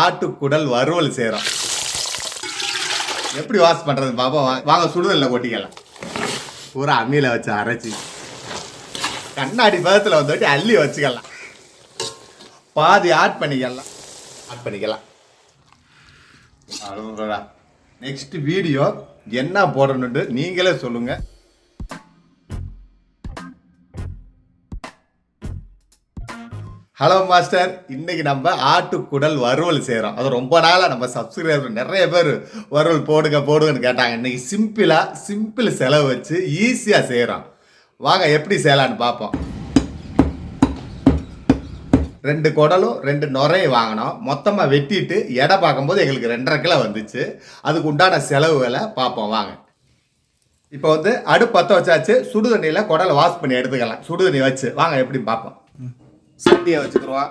ஆட்டுக்குடல் வறுவல் செய்கிறோம். எப்படி வாஷ் பண்ணுறது பாப்பா? வாங்க சுடுதலில் கொட்டிக்கலாம். பூரா அம்மியில் வச்சு அரைச்சி கண்ணாடி பதத்தில் வந்துட்டு அள்ளி வச்சுக்கலாம். பாதி ஆட் பண்ணிக்கலாம். அவ்வளோடா. நெக்ஸ்ட் வீடியோ என்ன போடணுன்ட்டு நீங்களே சொல்லுங்கள். ஹலோ மாஸ்டர், இன்னைக்கு நம்ம ஆட்டுக்குடல் வறுவல் செய்கிறோம். அது ரொம்ப நாளாக நம்ம சப்ஸ்கிரைபர் நிறைய பேர் வறுவல் போடுங்கன்னு கேட்டாங்க. இன்னைக்கு சிம்பிள் செலவு வச்சு ஈஸியாக செய்கிறோம். வாங்க எப்படி செய்யலான்னு பார்ப்போம். 2 குடலும் 2 நுரையும் வாங்கினோம். மொத்தமாக வெட்டிட்டு எடை பார்க்கும்போது எங்களுக்கு 2.5 கிலோ வந்துச்சு. அதுக்கு உண்டான செலவுகளை பார்ப்போம் வாங்க. இப்போ அடுப்பு பற்ற வச்சாச்சு. சுடு தண்ணியில் குடலை வாஷ் பண்ணி எடுத்துக்கலாம். சுடு தண்ணி வச்சு வாங்க எப்படி பார்ப்போம். சட்டியை வச்சுக்கிறோம்.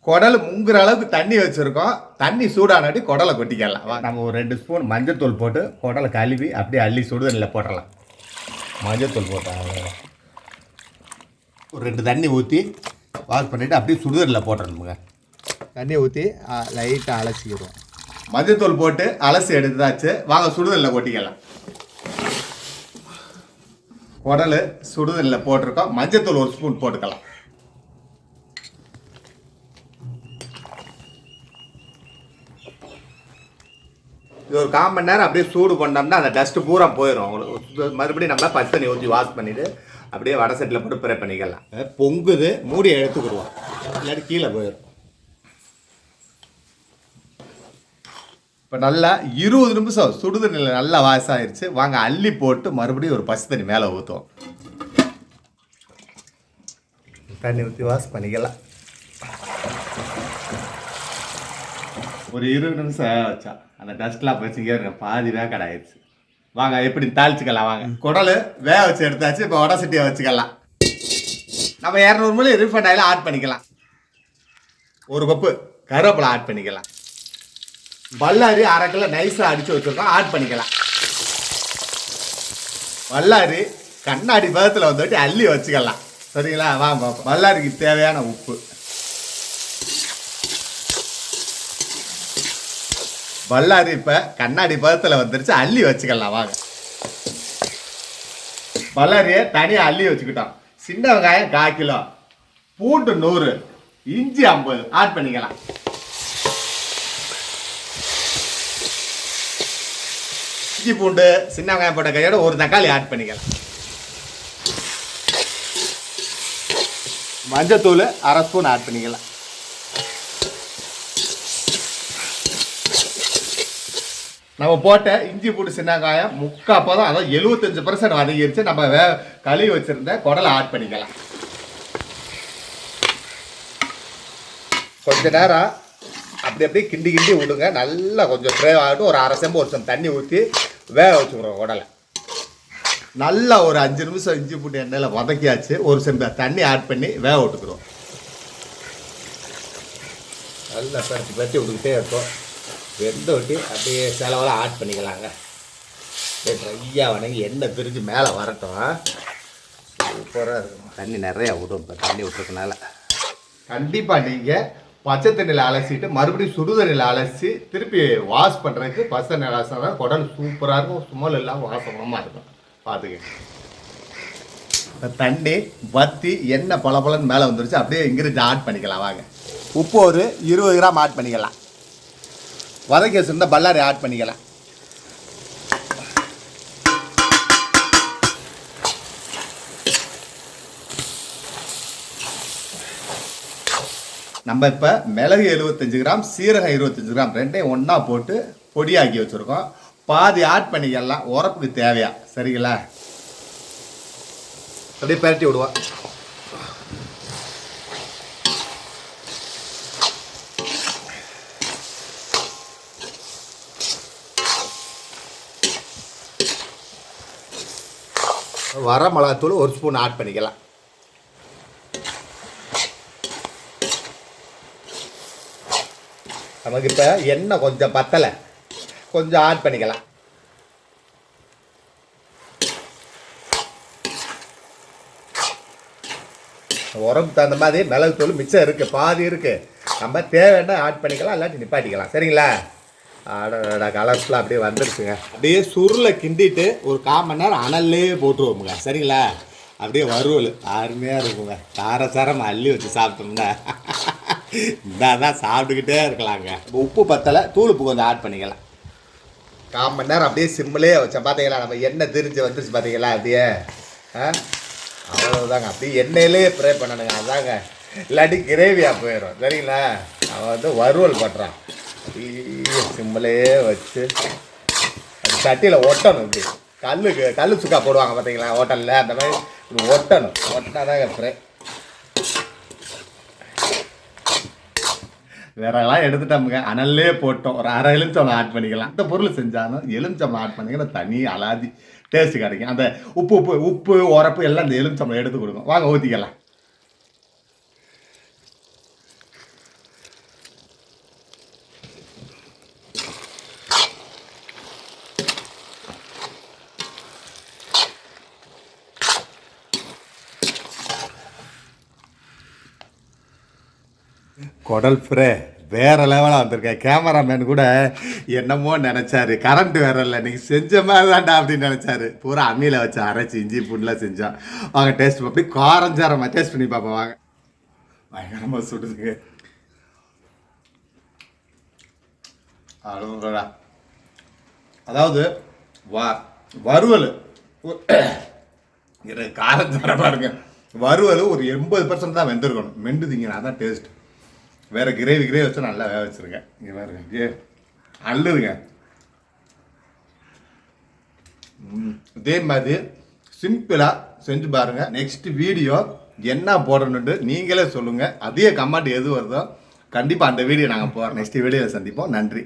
குடல் முங்குற அளவுக்கு தண்ணி வச்சுருக்கோம். தண்ணி சூடானாட்டி குடலை கொட்டிக்கலாம். நம்ம ஒரு 2 ஸ்பூன் மஞ்சத்தூள் போட்டு குடலை கழுவி அப்படியே அள்ளி சுடுதண்ணியில் போட்டுடலாம். மஞ்சத்தூள் போட்டால் ஒரு 2 தண்ணி ஊற்றி வாஷ் பண்ணிவிட்டு அப்படியே சுடுதண்ணியில் போட்டுருணுங்க. தண்ணியை ஊற்றி லைட்டாக அலசிக்கிறோம். மஞ்சத்தூள் போட்டு அலசி எடுத்தாச்சு. வாங்க சுடுதண்ணியில் கொட்டிக்கலாம். குடல் சுடுதண்ணில் போட்டிருக்கோம். மஞ்சத்தூள் 1 ஸ்பூன் போட்டுக்கலாம். இது ஒரு 1/4 மணி நேரம் அப்படியே சூடு பண்ணோம்னா அந்த டஸ்ட்டு பூரா போயிடும். மறுபடியும் நம்ம பச்சை தண்ணி ஊற்றி வாஷ் பண்ணிவிட்டு அப்படியே வடை செட்டில் போட்டு ப்ரே பண்ணிக்கலாம். பொங்குது, மூடியை எடுத்துக்கிடுவோம், இல்லாட்டி கீழே போயிடும். இப்போ நல்லா 20 நிமிஷம் சுடுதண்ணியில் நல்லா வாஷ் ஆயிடுச்சு. வாங்க அள்ளி போட்டு மறுபடியும் ஒரு பச்சை தண்ணி மேலே ஊற்றுவோம். தண்ணி ஊற்றி வாஷ் பண்ணிக்கலாம். ஒரு 20 நிமிஷம் வச்சா அந்த டஸ்ட்லாம் போச்சுங்க. பாதி வேக்காடு ஆயிடுச்சு. வாங்க எப்படி தாளிச்சுக்கலாம். வாங்க குடல் வேக வச்சு எடுத்தாச்சு. இப்போ வடை சட்டியை வச்சுக்கலாம். நம்ம 200 ml ரீஃபைண்ட் ஆயில் ஆட் பண்ணிக்கலாம். 1 கப்பு கருவேப்பிலை ஆட் பண்ணிக்கலாம். பல்லாரி 1/2 கிலோ நைஸாக அடித்து வச்சுருக்கோம், ஆட் பண்ணிக்கலாம். பல்லாரி கண்ணாடி பதத்தில் வந்துட்டு அள்ளி வச்சுக்கலாம். சரிங்களா? வாங்க பார்ப்போம். பல்லாரிக்கு தேவையான உப்பு. பல்லாரி இப்போ கண்ணாடி பதத்தில் வந்துருச்சு, அள்ளி வச்சுக்கலாம். வாங்க பல்லாரியை தனியாக அள்ளி வச்சுக்கிட்டோம். சின்ன வெங்காயம் 1/4 கிலோ, பூண்டு 100, இஞ்சி 50 ஆட் பண்ணிக்கலாம். இஞ்சி பூண்டு சின்ன வெங்காயம் போட்ட கையோட 1 தக்காளி ஆட் பண்ணிக்கலாம். மஞ்சத்தூள் 1/2 ஸ்பூன் ஆட் பண்ணிக்கலாம். நம்ம போட்ட இஞ்சி பூண்டு சின்ன வெங்காயம் 3/4 அதாவது 75% வதங்கிருச்சு. நம்ம கழுவி வச்சிருந்த குடலை ஆட் பண்ணிக்கலாம். கொஞ்ச நேரம் அப்படி கிண்டி விடுங்க. நல்லா கொஞ்சம் ஃப்ரை ஆகட்டும். ஒரு 1/2 செம்பு 1 செம்பு தண்ணி ஊற்றி வேக வச்சுக்கிறோம் குடலை. நல்லா ஒரு 5 நிமிஷம் இஞ்சி பூண்டு எண்ணெயில் வதக்கியாச்சு. 1 செம்பு தண்ணி ஆட் பண்ணி வேக விட்டுக்கிறோம். நல்லா பரட்டி விட்டுக்கிட்டே இருக்கும். வெந்த விட்டு அப்படியே செலவெல்லாம் ஆட் பண்ணிக்கலாங்க. ட்ரையாக வணங்கி எண்ணெய் பிரிஞ்சு மேலே வரட்டும். சூப்பராக இருக்கும். தண்ணி நிறையா விடும். இப்போ தண்ணி விட்டுருக்கனால கண்டிப்பாக நீங்கள் பச்சை தண்ணியில் அலசிட்டு மறுபடியும் சுடு தண்ணியில் அலசி திருப்பி வாஷ் பண்ணுறதுக்கு பச்சை தண்ணியில் அலசினா குடல் சூப்பராக இருக்கும். சுமல் இல்லாமல் வாசமாக இருக்கும். பார்த்துக்க. தண்ணி வற்றி எண்ணெய் பளபளன்னு மேலே வந்துருச்சு. அப்படியே இங்கிருந்து ஆட் பண்ணிக்கலாம். வாங்க உப்பு ஒரு 20 கிராம் ஆட் பண்ணிக்கலாம். வதக்கி வச்சுருந்தா பல்லாரி ஆட் பண்ணிக்கலாம். நம்ம இப்போ மிளகு 75 கிராம், சீரகம் 25 கிராம், 2யும் ஒன்றா போட்டு பொடியாக்கி வச்சுருக்கோம். பாதி ஆட் பண்ணிக்கலாம் உரப்புக்கு தேவையா. சரிங்களா? அப்படியே பரட்டி விடுவோம். வர மிளகாத்தூள் 1 ஸ்பூன் ஆட் பண்ணிக்கலாம். நமக்கு இப்போ எண்ணெய் கொஞ்சம் பத்தலை, கொஞ்சம் ஆட் பண்ணிக்கலாம். உரப்புக்கு தகுந்த மாதிரி மிளகுத்தூள் மிச்சம் இருக்குது, பாதி இருக்குது. நம்ம தேவைன்னா ஆட் பண்ணிக்கலாம், இல்லாட்டி நிப்பாட்டிக்கலாம். சரிங்களா? அட கலர்ஸ்லாம் அப்படியே வந்துருச்சுங்க. அப்படியே சுருளை கிண்டிட்டு ஒரு 1/4 மணி நேரம் அனல்லே போட்டுருவோமுங்க. சரிங்களா? அப்படியே வறுவல் அருமையாக இருக்குங்க. காரசாரம் அள்ளி வச்சு சாப்பிட்டோம்னா தான் சாப்பிட்டுக்கிட்டே இருக்கலாங்க. உப்பு பத்தலை, தூளுப்பு கொஞ்சம் ஆட் பண்ணிக்கலாம். 1/4 மணி நேரம் அப்படியே சிம்மிலே வச்சேன். பார்த்தீங்களா? நம்ம எண்ணெய் திரிஞ்சு வந்துருச்சு பார்த்தீங்களா? அப்படியே அவ்வளோதாங்க. அப்படியே எண்ணெயிலே ஃப்ரை பண்ணணுங்க. அதாங்க, இல்லாட்டி கிரேவியாக போயிடும். சரிங்களா? அவன் வந்து வறுவல் பண்ணுறான். அப்படியே சிம்மிலே வச்சு அது சட்டியில் ஒட்டணும். இப்படி கல் சுக்கா போடுவாங்க பார்த்தீங்களா ஹோட்டலில், அந்த மாதிரி இப்படி ஒட்டணும். ஒட்டினாதாங்க ஃப்ரை. வேறெல்லாம் எடுத்துட்டோமுங்க. அனல்லே போட்டோம். ஒரு 1/2 எலுமிச்சம்பழம் ஆட் பண்ணிக்கலாம். இந்த பொருள் செஞ்சாலும் எலுமிச்சம்பழம் ஆட் பண்ணிங்கன்னா தனி அலாதி டேஸ்ட்டு கிடைக்கும். அந்த உப்பு உரப்பு எல்லாம் இந்த எலுமிச்சம்பழம் எடுத்து கொடுக்கும். வாங்க ஊற்றிக்கலாம். குடல் ஃப்ரை வேறு லெவலாக வந்திருக்கேன். கேமராமேன் கூட என்னமோ நினச்சாரு, கரண்ட் வேற இல்லை, நீங்கள் செஞ்ச மாதிரி தான்டா அப்படின்னு நினச்சாரு. பூரா அம்மியில் வச்சு அரைச்சி இஞ்சி பூண்டுலாம் செஞ்சோம். வாங்க டேஸ்ட் அப்படி காரஞ்சாரமாக டேஸ்ட் பண்ணி பார்ப்போம். வாங்க. பயங்கரமாக சுடுதுங்க. அவ்வளோடா. அதாவது வறுவல் காரஞ்சாரமாக இருக்கு. வறுவல் ஒரு 80% தான் வெந்திருக்கணும். மெண்டு திங்கினா தான் டேஸ்ட். வேறு கிரேவி வச்சு நல்லா வேக வச்சுருக்கேன். இங்கே பாருங்க, அள்ளுதுங்க. இதே மாதிரி சிம்பிளாக செஞ்சு பாருங்கள். நெக்ஸ்ட் வீடியோ என்ன போடணுன்ட்டு நீங்களே சொல்லுங்கள். அதே கமெண்ட் எது வருதோ கண்டிப்பாக அந்த வீடியோ நாங்கள் போகிறோம். நெக்ஸ்ட் வீடியோவில் சந்திப்போம். நன்றி.